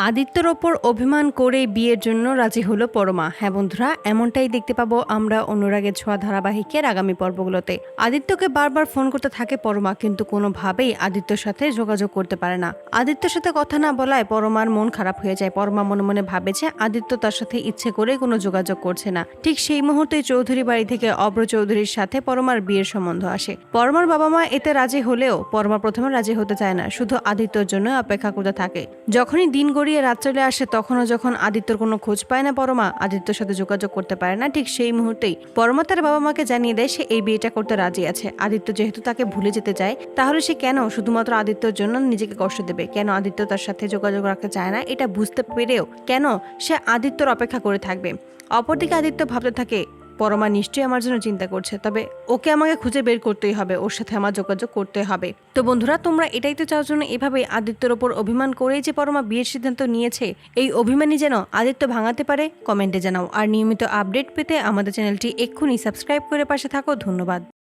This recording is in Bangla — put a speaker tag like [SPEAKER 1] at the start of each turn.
[SPEAKER 1] আদিত্যর ওপর অভিমান করে বিয়ের জন্য রাজি হলো পরমা। হ্যাঁ বন্ধুরা, এমনটাই দেখতে পাবো আমরা অনুরাগের ছোঁয়া ধারাবাহিকের আগামী পর্বগুলোতে। আদিত্যকে বারবার ফোন করতে থাকে পরমা, কিন্তু কোনোভাবেই আদিত্যর সাথে যোগাযোগ করতে পারে না। আদিত্যর সাথে কথা না বলায় পরমার মন খারাপ হয়ে যায়। পরমা মনে মনে ভাবে যে আদিত্য তার সাথে ইচ্ছে করে কোনো যোগাযোগ করছে না। ঠিক সেই মুহূর্তে চৌধুরী বাড়ি থেকে অব্র চৌধুরীর সাথে পরমার বিয়ের সম্বন্ধ আসে। পরমার বাবা মা এতে রাজি হলেও পরমা প্রথমে রাজি হতে চায় না, শুধু আদিত্যর জন্য অপেক্ষা করতে থাকে। যখনই দিন গড়িয়ে রাত চলে আসে, তখনও যখন আদিত্যর কোনো খোঁজ পায় না পরমা, আদিত্যর সাথে যোগাযোগ করতে পারে না, ঠিক সেই মুহূর্তেই পরমা তার বাবা মাকে জানিয়ে দেয় সে এই বিয়েটা করতে রাজি আছে। আদিত্য যেহেতু তাকে ভুলে যেতে চায়, তাহলে সে কেন শুধুমাত্র আদিত্যর জন্য নিজেকে কষ্ট দেবে? কেন আদিত্য তার সাথে যোগাযোগ রাখতে চায় না এটা বুঝতে পেরেও কেন সে আদিত্যর অপেক্ষা করে থাকবে? অপরদিকে আদিত্য ভাবতে থাকে, পরমা নিশ্চয়ই আমার জন্য চিন্তা করছে, তবে ওকে আমাকে খুঁজে বের করতেই হবে, ওর সাথে আমার যোগাযোগ করতে হবে। তো বন্ধুরা, তোমরা এটাই তো চাওয়ার জন্য এভাবে আদিত্যর ওপর অভিমান করেই যে পরমা বিয়ের সিদ্ধান্ত নিয়েছে, এই অভিমানী যেন আদিত্য ভাঙাতে পারে, কমেন্টে জানাও। আর নিয়মিত আপডেট পেতে আমাদের চ্যানেলটি এক্ষুনি সাবস্ক্রাইব করে পাশে থাকো। ধন্যবাদ।